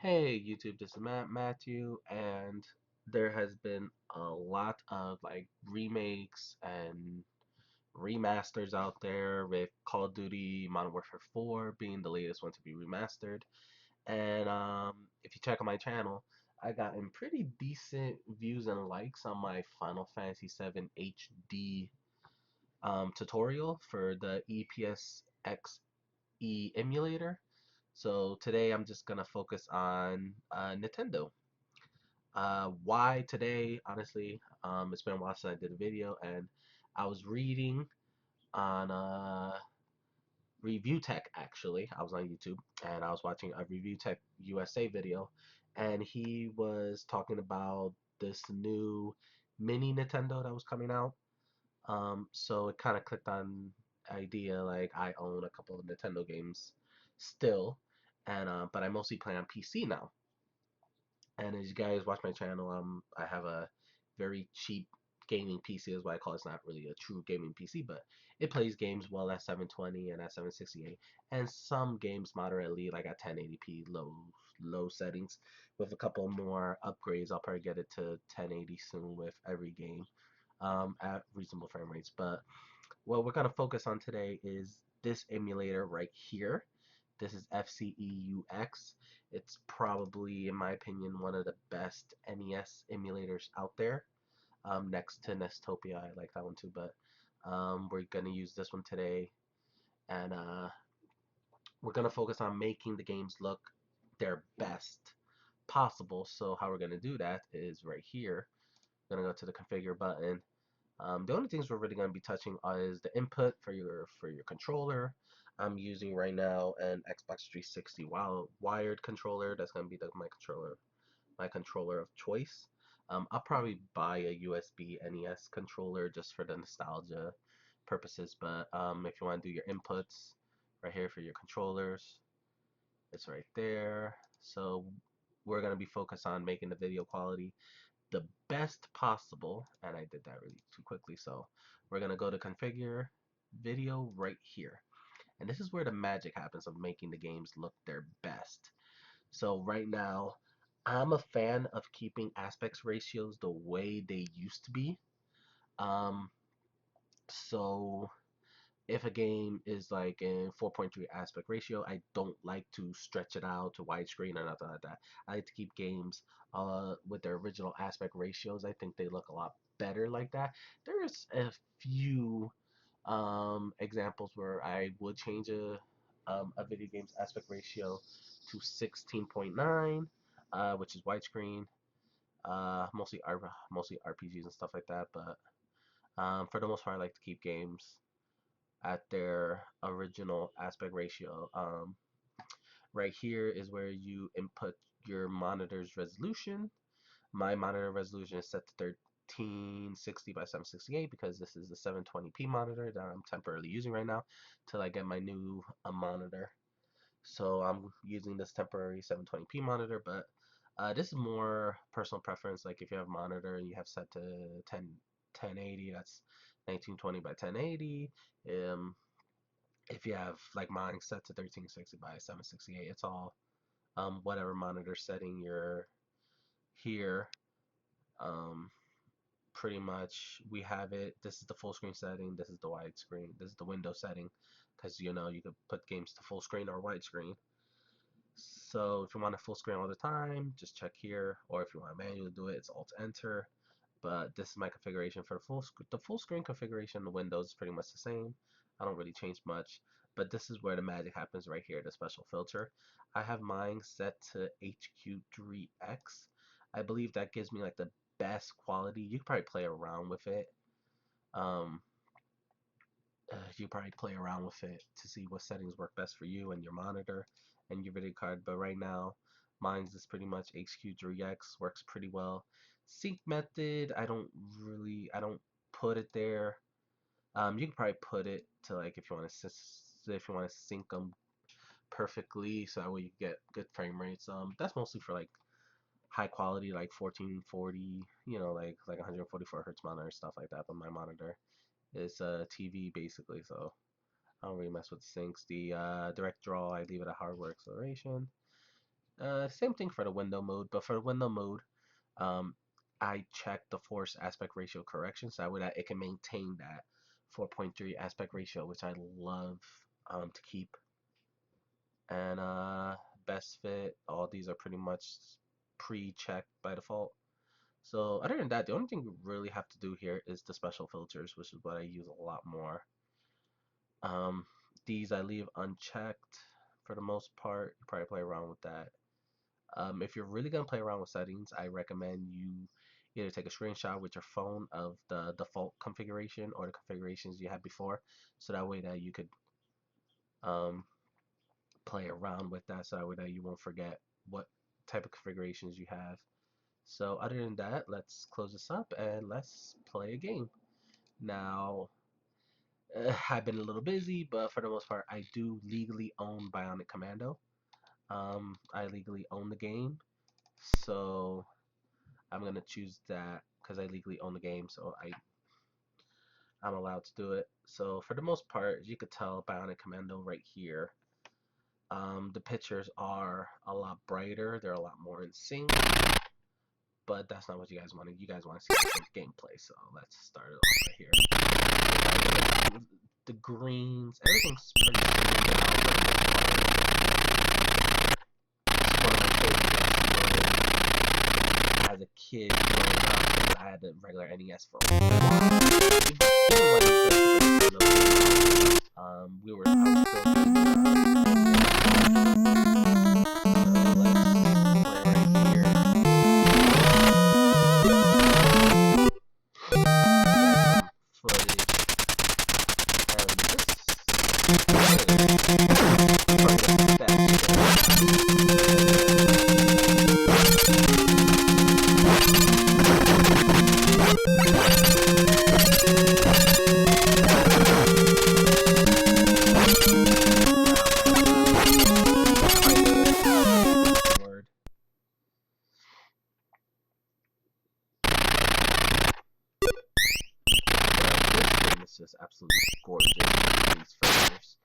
Hey YouTube, this is Matthew, and there has been a lot of like remakes and remasters out there with Call of Duty Modern Warfare 4 being the latest one to be remastered. And if you check on my channel, I gotten pretty decent views and likes on my Final Fantasy 7 HD tutorial for the EPSXE emulator. So today I'm just gonna focus on Nintendo. Why today? Honestly, it's been a while since I did a video, and I was reading on Review Tech actually. I was on YouTube and I was watching a Review Tech USA video, and he was talking about this new mini Nintendo that was coming out. So it kind of clicked on idea like I own a couple of Nintendo games still, and but I mostly play on PC now. And as you guys watch my channel, I have a very cheap gaming PC is what I call it. It's not really a true gaming PC, but it plays games well at 720 and at 768, and some games moderately like at 1080p low settings. With a couple more upgrades, I'll probably get it to 1080 soon with every game at reasonable frame rates. But what we're gonna focus on today is this emulator right here. This is FCEUX. It's probably, in my opinion, one of the best NES emulators out there. Next to Nestopia, I like that one too. But we're gonna use this one today, and we're gonna focus on making the games look their best possible. So how we're gonna do that is right here. We're gonna go to the configure button. The only things we're really going to be touching is the input for your controller. I'm using right now an Xbox 360 wired controller. That's going to be my controller of choice. I'll probably buy a USB NES controller just for the nostalgia purposes. But if you want to do your inputs right here for your controllers, it's right there. So we're going to be focused on making the video quality the best possible, and I did that really too quickly, so we're gonna go to configure video right here, and this is where the magic happens of making the games look their best. So right now I'm a fan of keeping aspect ratios the way they used to be. So if a game is like in 4.3 aspect ratio, I don't like to stretch it out to widescreen or nothing like that. I like to keep games with their original aspect ratios. I think they look a lot better like that. There's a few examples where I would change a video game's aspect ratio to 16.9, which is widescreen. Mostly RPGs and stuff like that. But for the most part, I like to keep games at their original aspect ratio. Right here is where you input your monitor's resolution. My monitor resolution is set to 1360 by 768 because this is the 720p monitor that I'm temporarily using right now till I get my new monitor. So I'm using this temporary 720p monitor, but this is more personal preference. Like if you have a monitor and you have set to 1080, that's 1920 by 1080. If you have like mine set to 1360 by 768, it's all whatever monitor setting you're here. Um, Pretty much we have it. This is the full screen setting. This is the wide screen. This is the window setting because you know you could put games to full screen or widescreen. So if you want a full screen all the time, just check here. Or if you want to manually do it, it's Alt Enter. But this is my configuration for the full screen configuration. The Windows is pretty much the same. I don't really change much. But this is where the magic happens right here, the special filter. I have mine set to HQ3X. I believe that gives me like the best quality. You can probably play around with it. Um, you probably play around with it to see what settings work best for you and your monitor and your video card. But right now, mine's is pretty much HQ3X, works pretty well. Sync method, I don't put it there. You can probably put it to like if you want to sync them perfectly, so that way you get good frame rates. That's mostly for like high quality, like 1440, like 144 hertz monitor stuff like that. But my monitor is a TV basically, so I don't really mess with the syncs. The direct draw, I leave it at hardware acceleration. Same thing for the window mode, but for the window mode, um, I check the force aspect ratio correction so that it can maintain that 4.3 aspect ratio, which I love to keep. And best fit, all these are pretty much pre-checked by default. So other than that, the only thing we really have to do here is the special filters, which is what I use a lot more. Um, these I leave unchecked for the most part. You probably play around with that. If you're really gonna play around with settings, I recommend you either take a screenshot with your phone of the default configuration or the configurations you had before, so that way that you could um, play around with that, so that way that you won't forget what type of configurations you have. So other than that, let's close this up and let's play a game. Now, I've been a little busy, but for the most part, I do legally own Bionic Commando. I legally own the game, so I'm gonna choose that because I legally own the game, so I'm allowed to do it. So for the most part, as you could tell, Bionic Commando right here. The pictures are a lot brighter, they're a lot more in sync, but that's not what you guys want. You guys want to see some gameplay, so let's start it off right here. The greens, everything's pretty as a kid growing up because I had the regular NES for a while. We were I was still getting, it's just absolutely gorgeous, these filters.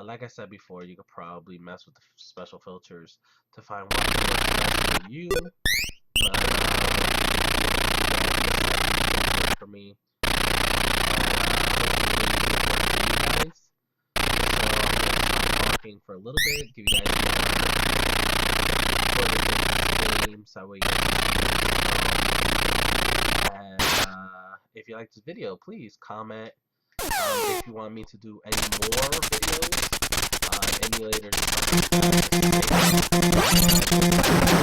Like I said before, you could probably mess with the special filters to find what works best for you. But for me, guys. So I'm talking for a little bit, give you guys game so we and if you like this video, please comment if you want me to do any more videos, emulators.